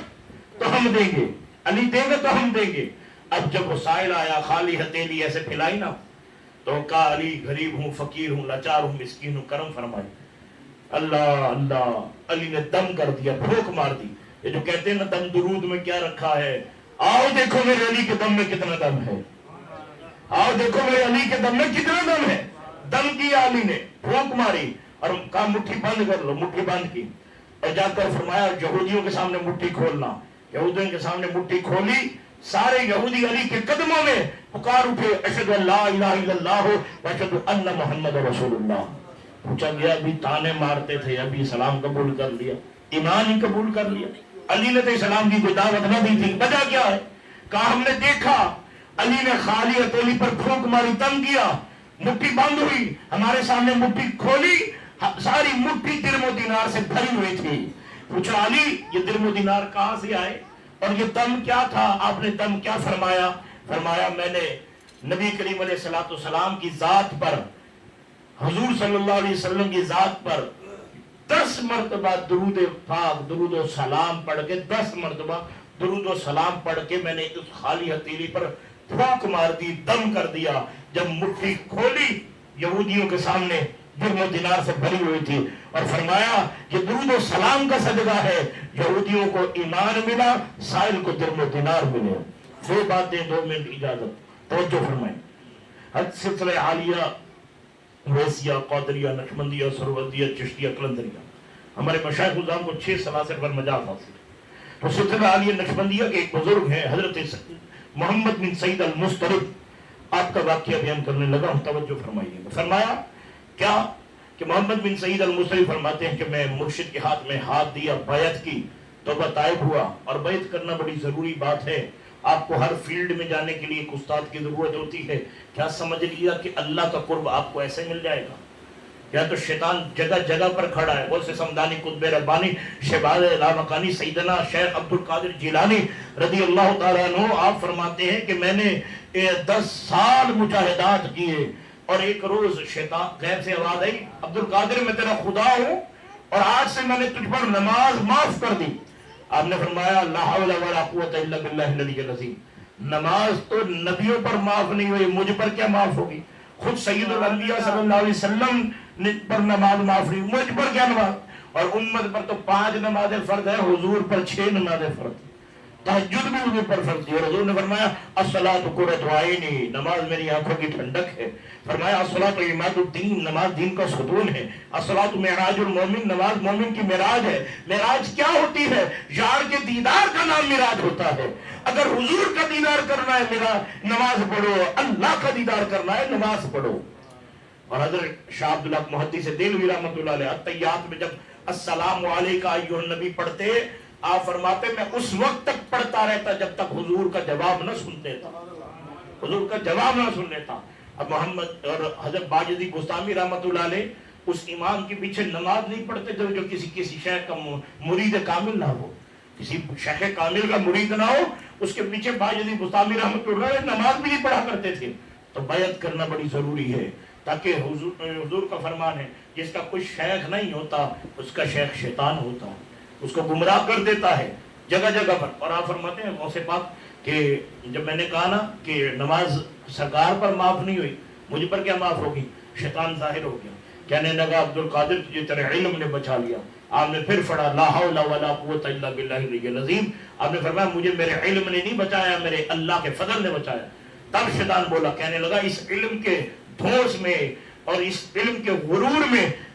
[SPEAKER 1] تو ہم دیں گے، علی دے گا تو ہم دیں گے. اب جب وہ سائل آیا خالی ہتھیلی ایسے پھیلائی نا تو کہا علی غریب ہوں، فقیر ہوں، لاچار ہوں، مسکین ہوں، کرم فرمائی. اللہ اللہ، علی نے دم کر دیا، پھونک مار دی. یہ جو کہتے ہیں نا دم درود میں کیا رکھا ہے، آؤ دیکھو میرے علی کے دم میں کتنا دم ہے، آؤ دیکھو میرے علی کے دم میں کتنا دم ہے. دم کیا علی نے، پھونک ماری اور کہا مٹھی بند کر لو. مٹھی بند کی اور جا کر فرمایا یہودیوں کے سامنے مٹھی کھولنا. یہودیوں کے سامنے مٹھی کھولی، سارے یہودی علی کے قدموں میں پکار اٹھے اشہد ان لا الہ الا اللہ و اشہد ان محمد رسول اللہ. پوچھا گیا ابھی تانے مارتے تھے، ابھی اسلام قبول کر لیا، ایمان ہی قبول کر لیا. علی نے تو اسلام کی کوئی دعوت نہ دی تھی، وجہ کیا ہے؟ کہا ہم نے دیکھا علی نے خالی ہتھیلی پر پھونک ماری، دم کیا، مٹھی بند ہوئی، ہمارے سامنے مٹھی کھولی، ساری مٹھی درم و دینار سے بھری ہوئی تھی. پوچھا علی یہ درم و دینار کہاں سے آئے اور یہ دم کیا تھا؟ آپ نے دم کیا فرمایا؟ فرمایا میں نے نبی کریم علیہ الصلوۃ والسلام کی ذات پر، حضور صلی اللہ علیہ وسلم کی ذات پر 10 مرتبہ درود پاک، درود و سلام پڑھ کے، 10 مرتبہ درود و سلام پڑھ کے میں نے اس خالی ہتھیلی پر پھونک مار دی، دم کر دیا۔ جب مٹھی کھولی یہودیوں کے سامنے درہم و دینار سے بھری ہوئی تھی، اور فرمایا یہ درود و سلام کا صدقہ ہے، یہودیوں کو ایمان ملا، سائل کو درہم و دینار ملے۔ دو باتیں، 2 منٹ اجازت، توجہ فرمائیں۔ حج سلسلہ عالیہ، ویسیہ، قادریہ، نقشبندیہ، سروردیہ، چشتیہ، قلندریہ، ہمارے مشائخ الزام کو 6 سلاسل پر مجاز حاصل ہے۔ تو سلسلہ عالیہ نقشبندیہ کے ایک بزرگ ہیں حضرت محمد بن سعید المسترد، آپ کا واقعہ بیان کرنے لگا ہوں، توجہ فرمائیے۔ فرمایا کیا کہ محمد بن سعید المسترد فرماتے ہیں کہ میں مرشد کے ہاتھ میں ہاتھ دیا، بیعت کی، توبہ طائب ہوا، اور بیعت کرنا بڑی ضروری بات ہے۔ آپ کو ہر فیلڈ میں جانے کے لیے ایک استاد کی ضرورت ہوتی ہے۔ کیا سمجھ لیا کہ اللہ کا قرب آپ کو ایسے مل جائے گا؟ یا تو شیطان جگہ جگہ پر کھڑا ہے۔ بہت سے سمدانی، قطب ربانی، شہباز لامکانی، سیدنا شیخ عبد القادر جیلانی رضی اللہ تعالیٰ عنہ، آپ فرماتے ہیں کہ میں نے 10 سال مجاہدات کیے، اور ایک روز شیطان غیب سے آواز آئی، عبد القادر میں تیرا خدا ہوں، اور آج سے میں نے تجھ پر نماز معاف کر دی۔ آپ نے فرمایا لا حول ولا قوت الا باللہ العلی العظیم، نماز تو نبیوں پر معاف نہیں ہوئی، مجھ پر کیا معاف ہوگی؟ خود سید الانبیاء صلی اللہ علیہ وسلم پر نماز معاف نہیں، مجھ پر کیا نماز؟ اور امت پر تو 5 نمازیں فرض ہے، حضور پر 6 نمازیں فرض ہیں، تہجد بھی حضور پر فرض تھی، اور حضور نے فرمایا الصلاۃ قرۃ عینی، نماز میری آنکھوں کی ٹھنڈک ہے۔ فرمایا الصلاۃ عماد الدین، نماز دین کا ستون ہے۔ الصلاۃ معراج المومن، نماز مومن کی معراج ہے۔ معراج کیا ہوتی ہے؟ یار کے دیدار کا نام معراج ہوتا ہے۔ اگر حضور کا دیدار کرنا ہے میرا نماز پڑھو، اللہ کا دیدار کرنا ہے نماز پڑھو۔ اور حضرت شاہ عبداللہ محدث دہلوی رحمۃ اللہ علیہ التحیات میں جب السلام علیکہ ایھا النبی پڑھتے، آپ فرماتے میں اس وقت تک پڑھتا رہتا جب تک حضور کا جواب نہ سن لیتا، حضور کا جواب نہ سن لیتا۔ اب محمد اور حضرت باجدی بستامی رحمۃ اللہ علیہ اس امام کے پیچھے نماز نہیں پڑھتے تھے جو کسی شیخ کا مرید کامل نہ ہو، کسی شیخ کامل کا مرید نہ ہو، اس کے پیچھے باجدی بستامی رحمۃ اللہ علیہ نماز بھی نہیں پڑھا کرتے تھے۔ تو بیعت کرنا بڑی ضروری ہے، تاکہ حضور کا فرمان ہے جس کا کوئی شیخ نہیں ہوتا اس کا شیخ شیطان ہوتا ہے، اس کو گمراہ کر دیتا ہے جگہ جگہ پر۔ اور آپ فرماتے ہیں غوث پاک کہ جب میں نے کہا نا کہ نماز سرکار پر معاف نہیں ہوئی، مجھ پر کیا معاف ہوگی؟ شیطان ظاہر ہو گیا، کہنے لگا عبد القادر تجھے تیرے علم نے بچا لیا۔ آپ نے پھر پڑھا لا حول ولا قوت الا باللہ العلی العظیم۔ آپ نے فرمایا مجھے میرے علم نے نہیں بچایا، میرے اللہ کے فضل نے بچایا۔ تب شیطان بولا، کہنے لگا اس علم کے دھوس میں اور اس علم کے غرور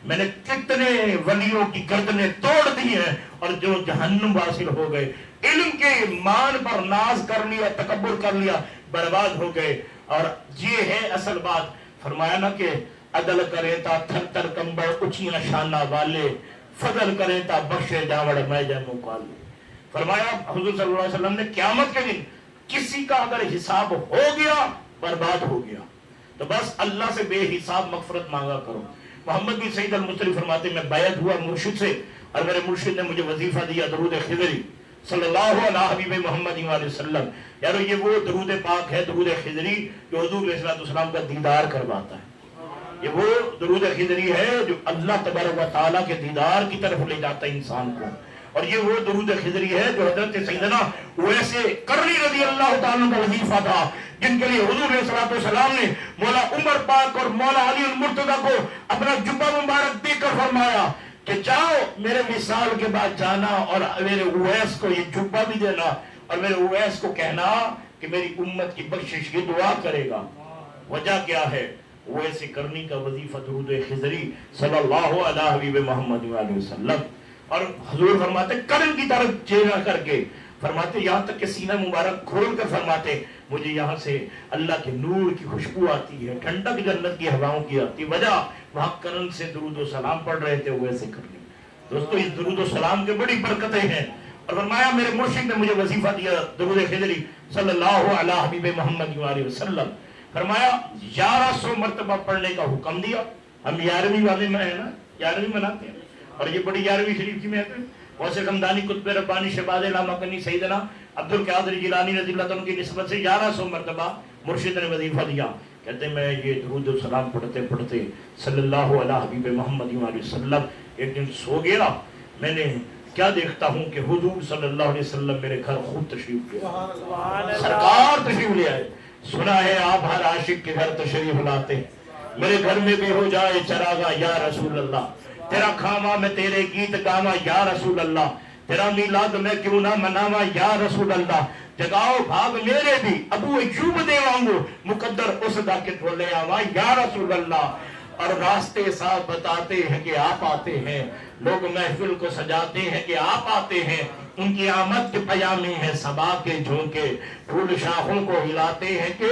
[SPEAKER 1] میں نے کتنے ولیوں کی گردنیں توڑ دی ہیں، اور جو جہنم واصل ہو گئے، علم کے مان پر ناز کر لیا، تکبر کر لیا، برباد ہو گئے۔ اور یہ ہے اصل بات۔ فرمایا نا کہ عدل کرے تا تھر تھر کمبڑ اچھیاں شانہ والے، فضل کرے تا بخشے جاوڑ میں جنوں کالے۔ فرمایا حضور صلی اللہ علیہ وسلم نے قیامت کے دن کسی کا اگر حساب ہو گیا برباد ہو گیا، تو بس اللہ سے بے حساب مغفرت مانگا کرو۔ محمد بن سعید المستری فرماتے میں بیعت ہوا مرشد سے، اور میرے مرشد نے مجھے وظیفہ دیا درود خضری صلی اللہ علیہ حبیب محمد علیہ وسلم۔ یارو یہ وہ درود پاک ہے، درود خضری، جو حضور علیہ السلام کا دیدار کرواتا ہے۔ یہ وہ درود خضری ہے جو اللہ تبارک و تعالیٰ کے دیدار کی طرف لے جاتا ہے انسان کو۔ اور یہ وہ درود خضری ہے جو حضرت سیدنا اویس قرنی رضی اللہ تعالیٰ کا وظیفہ تھا، جن کے لیے حضور علیہ السلام نے مولا عمر پاک اور مولا علی المرتضیٰ کو اپنا جبہ مبارک دے کر فرمایا کہ جاؤ میرے وصال کے بعد جانا اور میرے اویس کو یہ جبہ بھی دینا، اور میرے اویس کو کہنا کہ میری امت کی بخشش کی دعا کرے گا۔ وجہ کیا ہے؟ اویس قرنی کا وظیفہ درود خضری صلی اللہ علیہ حبیب محمد علیہ وسلم۔ اور حضور فرماتے قدم کی طرف چہرہ کر کے فرماتے، یہاں تک کہ سینہ مبارک کھول کر فرماتے مجھے یہاں سے اللہ کے نور کی خوشبو آتی ہے، ٹھنڈک جنت کی ہواؤں کی آتی۔ وجہ وہاں کرن سے درود و سلام پڑھ رہے تھے اویس قرنی۔ دوستو اس درود و سلام کے بڑی برکتیں ہیں۔ اور فرمایا میرے مرشد نے مجھے وظیفہ دیا درود خضری صلی اللہ علیہ حبیب محمد علیہ وسلم۔ فرمایا 1100 مرتبہ پڑھنے کا حکم دیا۔ ہم 11ویں والے میں ہیں نا، 11ویں مناتے ہیں، اور یہ بڑی 11ویں شریف کی محفل۔ غوث غمدانی قطب ربانی شہباز لامکانی سیدنا عبد القادر جیلانی رضی اللہ عنہ کی نسبت سے 1100 مرتبہ مرشد نے وظیفہ دیا، کہتے ہیں میں یہ درود و سلام پڑھتے پڑھتے صلی اللہ علیہ حبیب محمد علیہ وسلم ایک دن سو گیا، میں نے کیا دیکھتا ہوں کہ حضور صلی اللہ علیہ وسلم میرے گھر خود تشریف لے آئے، سرکار تشریف لے آئے۔ سنا ہے آپ ہر عاشق کے گھر تشریف لاتے ہیں، میرے گھر میں بھی ہو جائے چراغا یا رسول اللہ، تیرا کھاما میں تیرے گیت گاما یا رسول اللہ، تیرا میلاد میں کیوں نہ مناوا یا رسول اللہ، جگاؤ بھاگ میرے بھی ابو ایوب دے وانگو مقدر اس دا کے ٹھولے آوا یا رسول اللہ۔ اور راستے صاحب بتاتے ہیں کہ آپ آتے ہیں، لوگ محفل کو سجاتے ہیں کہ آپ آتے ہیں، ان کی آمد کے پیامی ہے صبا کے جھونکے، پھول شاخوں کو ہلاتے ہیں کہ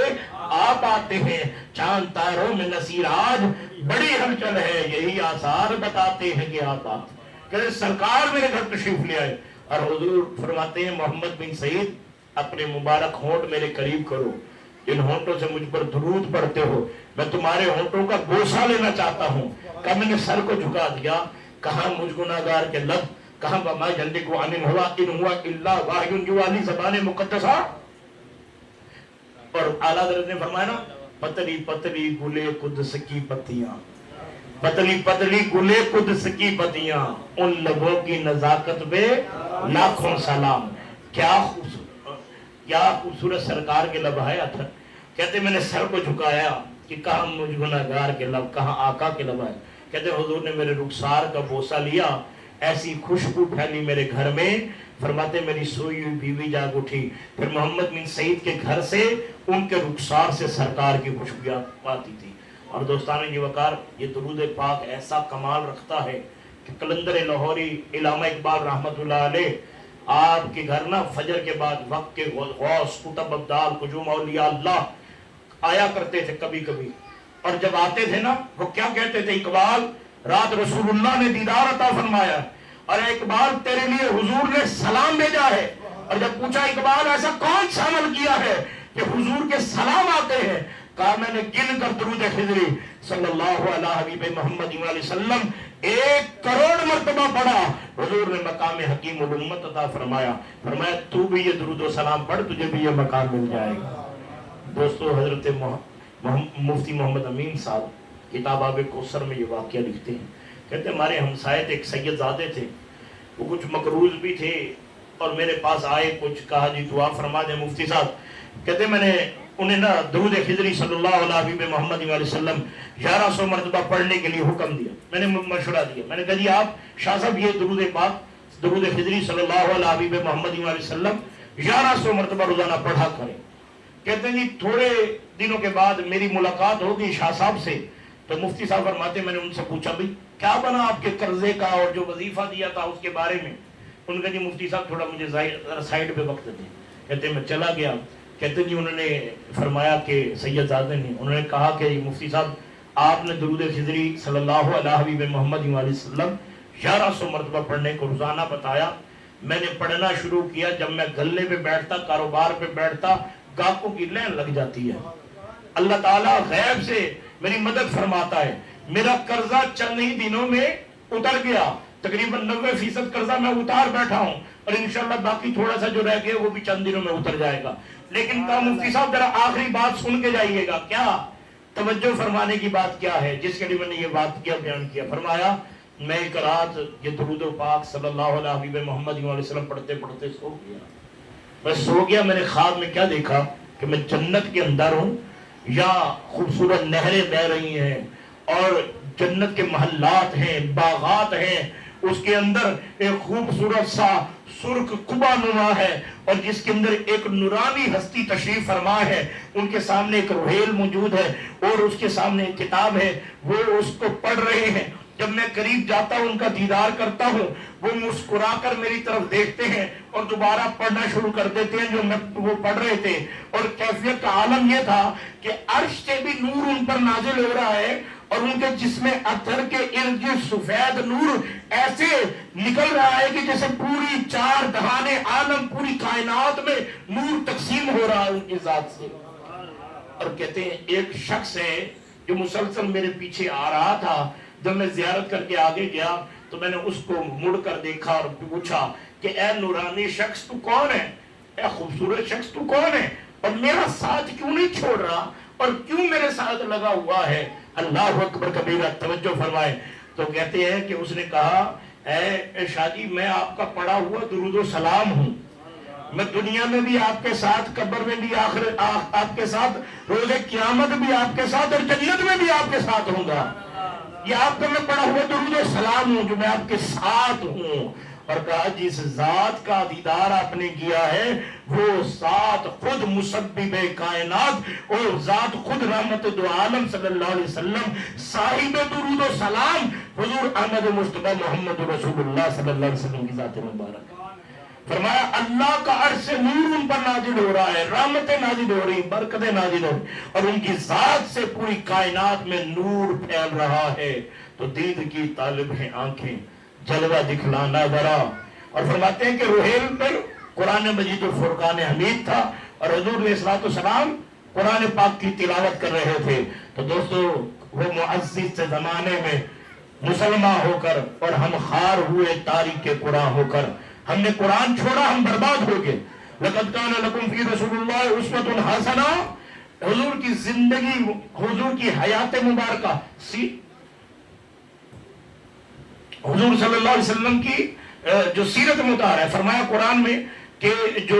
[SPEAKER 1] آپ آتے ہیں، چاند تاروں میں نصیر آج بڑی ہلچل ہے، یہی آثار بتاتے ہیں کہ آپ آتے ہیں۔ کہ سرکار میرے گھر تشریف لے آئے، اور حضور فرماتے ہیں محمد بن سعید اپنے مبارک ہونٹ میرے قریب کرو، جن ہونٹوں سے مجھ پر درود پڑھتے ہو میں تمہارے ہونٹوں کا بوسہ لینا چاہتا ہوں۔ کہ میں نے سر کو جھکا دیا، کہاں مجھ گناہگار کے لب، کہاں وما ینطق عن الہوی ان ہوا الا وحی جو والی زبان مقدسہ۔ اور اعلیٰ حضرت نے فرمایا نا، پتلی پتلی گلے قدس کی پتیاں، پتلی پتلی گلے قدس کی پتیاں، ان لبوں کی نزاکت پہ لاکھوں سلام۔ کیا خوبصورت سرکار کے لب ہے اتھر۔ کہتے میں نے سر کو جھکایا کہ کہاں مجھ گناہگار کے لب، کہاں آقا کے لب ہے۔ کہتے حضور نے میرے رخسار کا بوسہ لیا، ایسی خوشبو پھیلی میرے گھر میں، فرماتے میری سوئی ہوئی بیوی جاگ اٹھی، پھر محمد بن سعید کے گھر سے ان کے رخسار سے سرکار کی خوشبو آتی تھی۔ اور دوستان جی وقار، یہ درود پاک ایسا کمال رکھتا ہے کہ قلندر لاہوری علامہ اقبال رحمت اللہ علیہ آپ کے گھر نا فجر کے بعد وقت کے غوث قطب ابدال قجوم اولیاء اللہ آیا کرتے تھے کبھی کبھی، اور جب آتے تھے نا وہ کیا کہتے تھے، اقبال رات رسول اللہ نے دیدار عطا فرمایا، اور اقبال تیرے لیے حضور نے سلام بھیجا ہے۔ اور جب پوچھا اقبال ایسا کون سا عمل کیا ہے کہ حضور کے سلام آتے ہیں، کہا میں نے گن کر درود خضری صلی اللہ علیہ حبیب محمد علیہ وسلم 1 کروڑ مرتبہ پڑھا، حضور نے مقام حکیم الامت عطا فرمایا، فرمایا تو بھی یہ درود و سلام پڑھ، تجھے بھی یہ مقام مل جائے گا۔ دوستو حضرت مفتی محمد امین صاحب کتاب آب کوثر میں یہ واقعہ لکھتے ہیں، کہتے ہیں ہمارے ہمسائے تھے، ایک سید زادے تھے، وہ کچھ مقروض بھی تھے، اور میرے پاس آئے، کچھ کہا جی دعا فرما دیں مفتی صاحب۔ کہتے ہیں میں نے انہیں نا درود خضری صلی اللہ علیہ حبیب محمد علیہ وسلم 1100 مرتبہ پڑھنے کے لیے حکم دیا، میں نے مشورہ دیا، میں نے کہا جی آپ شاہ صاحب یہ درود پاک درود خضری صلی اللہ علیہ حبیب محمد علیہ وسلم 1100 مرتبہ روزانہ پڑھا کریں۔ کہتے ہیں جی تھوڑے دنوں کے بعد میری ملاقات ہوگی شاہ صاحب سے، تو مفتی صاحب فرماتے میں نے ان سے پوچھا بھئی کیا بنا آپ کے قرضے کا اور جو وظیفہ دیا تھا اس کے بارے میں؟ ان کا جی مفتی صاحب تھوڑا مجھے سائیڈ پہ وقت دیں۔ کہتے ہیں میں چلا گیا، کہتے ہیں جی انہوں نے فرمایا کہ سید زادے نے انہوں نے کہا کہ مفتی صاحب آپ نے درود خضری صلی اللہ علیہ حبیب محمد علیہ وسلم 1100 مرتبہ پڑھنے کو روزانہ بتایا، میں نے پڑھنا شروع کیا، جب میں گلے پہ بیٹھتا کاروبار پہ بیٹھتا گاہکوں کی لین لگ جاتی ہے، اللہ تعالیٰ غیب سے میری مدد فرماتا ہے، میرا قرضہ چند ہی دنوں میں اتر گیا، تقریباً 90% قرضہ میں اتار بیٹھا ہوں، اور انشاءاللہ باقی تھوڑا سا جو رہ گیا وہ بھی چند دنوں میں اتر جائے گا۔ لیکن کہا مفتی صاحب ذرا آخری بات سن کے جائیے گا، کیا توجہ فرمانے کی بات کیا ہے جس کے لیے میں نے یہ بات کیا بیان کیا۔ فرمایا میں ایک رات یہ درود پاک صلی اللہ علیہ حبیب محمد علیہ وسلم پڑھتے پڑھتے سو گیا، میں سو گیا، میں نے خواب میں کیا دیکھا کہ میں جنت کے اندر ہوں، یا خوبصورت نہریں بہ رہی ہیں، اور جنت کے محلات ہیں، باغات ہیں، اس کے اندر ایک خوبصورت سا سرخ قبا نما ہے، اور جس کے اندر ایک نورانی ہستی تشریف فرما ہے، ان کے سامنے ایک روحیل موجود ہے، اور اس کے سامنے ایک کتاب ہے، وہ اس کو پڑھ رہے ہیں۔ جب میں قریب جاتا ہوں ان کا دیدار کرتا ہوں، وہ مسکرا کر میری طرف دیکھتے ہیں اور دوبارہ پڑھنا شروع کر دیتے ہیں جو وہ پڑھ رہے تھے، اور کیفیت کا عالم یہ تھا کہ عرش سے بھی نور ان پر نازل ہو رہا ہے، اور ان کے جسم اطہر کے ارد گرد سفید نور ایسے نکل رہا ہے کہ جیسے پوری 4 دہانے عالم، پوری کائنات میں نور تقسیم ہو رہا ہے ان کی ذات سے۔ اور کہتے ہیں ایک شخص ہے جو مسلسل میرے پیچھے آ رہا تھا، جب میں زیارت کر کے آگے گیا تو میں نے اس کو مڑ کر دیکھا اور پوچھا کہ اے نورانی شخص تو کون ہے، اے خوبصورت شخص تو کون ہے؟ اور میرا ساتھ کیوں نہیں چھوڑ رہا اور کیوں میرے ساتھ لگا ہوا ہے؟ اللہ اکبر کبیرہ، توجہ فرمائے۔ تو کہتے ہیں کہ اس نے کہا اے شاہ جی میں آپ کا پڑھا ہوا درود و سلام ہوں، میں دنیا میں بھی آپ کے ساتھ، قبر میں بھی آپ کے ساتھ، روز قیامت بھی آپ کے ساتھ، اور جنت میں بھی آپ کے ساتھ ہوں گا۔ یہ آپ کا میں پڑھا ہوا درود و سلام ہوں جو میں آپ کے ساتھ ہوں۔ اور کہا جس ذات کا دیدار آپ نے کیا ہے وہ ذات خود مسبب کائنات اور ذات خود رحمت دو عالم صلی اللہ علیہ وسلم، صاحب درود و سلام حضور احمد مصطفیٰ محمد رسول اللہ صلی اللہ علیہ وسلم کی ذات مبارک۔ فرمایا اللہ کا عرش سے نور ان پر نازل ہو رہا ہے، رحمتیں نازل ہو رہی، برکتیں نازل ہو رہی، اور ان کی ذات سے پوری کائنات میں نور پھیل رہا ہے۔ تو دید کی طالب ہیں آنکھیں، جلوہ دکھلانا ذرا۔ اور فرماتے ہیں کہ روحیل پر قرآن مجید الفرقان حمید تھا اور حضور علیہ السلام قرآن پاک کی تلاوت کر رہے تھے۔ تو دوستو وہ معزز سے زمانے میں مسلمان ہو کر اور ہم خار ہوئے تاریخ قرآن ہو کر، ہم نے قرآن چھوڑا، ہم برباد ہو گئے۔ لَقَدْ كَانَ لَكُمْ فِي رَسُولِ اللَّهِ أُسْوَةٌ حَسَنَةٌ، حضور کی زندگی، حضور کی حیات مبارکہ، حضور صلی اللہ علیہ وسلم کی جو سیرت مطالعہ ہے، فرمایا قرآن میں کہ جو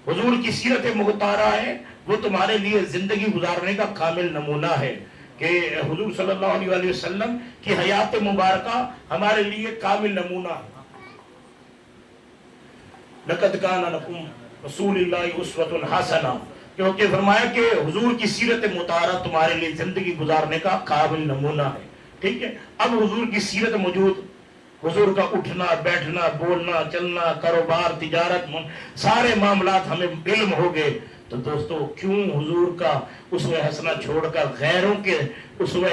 [SPEAKER 1] حضور کی سیرت مطالعہ ہے وہ تمہارے لیے زندگی گزارنے کا کامل نمونہ ہے، کہ حضور صلی اللہ علیہ وسلم کی حیات مبارکہ ہمارے لیے کامل نمونہ ہے۔ لَقَدْ كَانَ لَكُمْ رسول اللہ اسوۃ حسنہ، کیونکہ فرمایا کہ حضور کی سیرت مطالعہ تمہارے لیے زندگی گزارنے کا کامل نمونہ ہے۔ ٹھیک ہے، اب حضور کی سیرت موجود، حضور کا اٹھنا بیٹھنا بولنا چلنا کاروبار تجارت سارے معاملات ہمیں علم ہو گئے، تو دوستو کیوں حضور کا اسوہ حسنہ چھوڑ کر غیروں کے اسوہ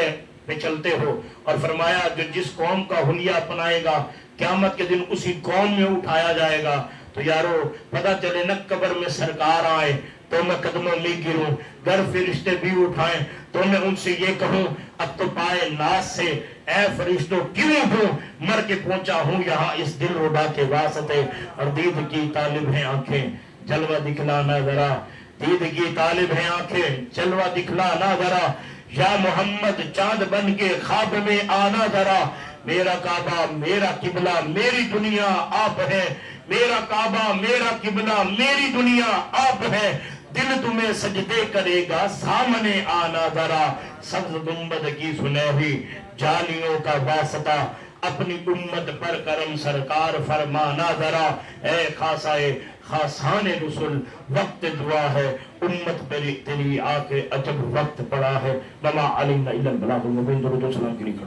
[SPEAKER 1] پہ چلتے ہو؟ اور فرمایا جو جس قوم کا حلیہ اپنائے گا قیامت کے دن اسی قوم میں اٹھایا جائے گا۔ تو یارو پتہ چلے نہ قبر میں سرکار آئے تو میں قدموں میں گروں، گر فرشتے بھی اٹھائیں تو میں ان سے یہ کہوں اب تو پائے ناز سے اے فرشتوں کیوں اٹھوں، مر کے پہنچا ہوں یہاں اس دل ربا کے واسطے۔ اور دید کی طالب ہیں آنکھیں، جلوہ دکھلانا ذرا، دید کی طالب ہیں آنکھیں، جلوہ دکھلانا ذرا، یا محمد چاند بن کے خواب میں آنا ذرا۔ میرا کعبہ میرا قبلہ میری دنیا آپ ہے، میرا کعبہ میرا قبلہ میری دنیا آپ ہے، دل تمہیں سجدے کرے گا سامنے آنا ذرا۔ سبز گنبد کی سنہری جالیوں کا واسطہ، اپنی امت پر کرم سرکار فرمانا ذرا۔ اے خاصائے خاصان رسول وقت دعا ہے، امت پر تیری آ کے عجب وقت پڑا ہے۔ وما علینا الا البلاغ المبین۔ درود و سلام کے لیے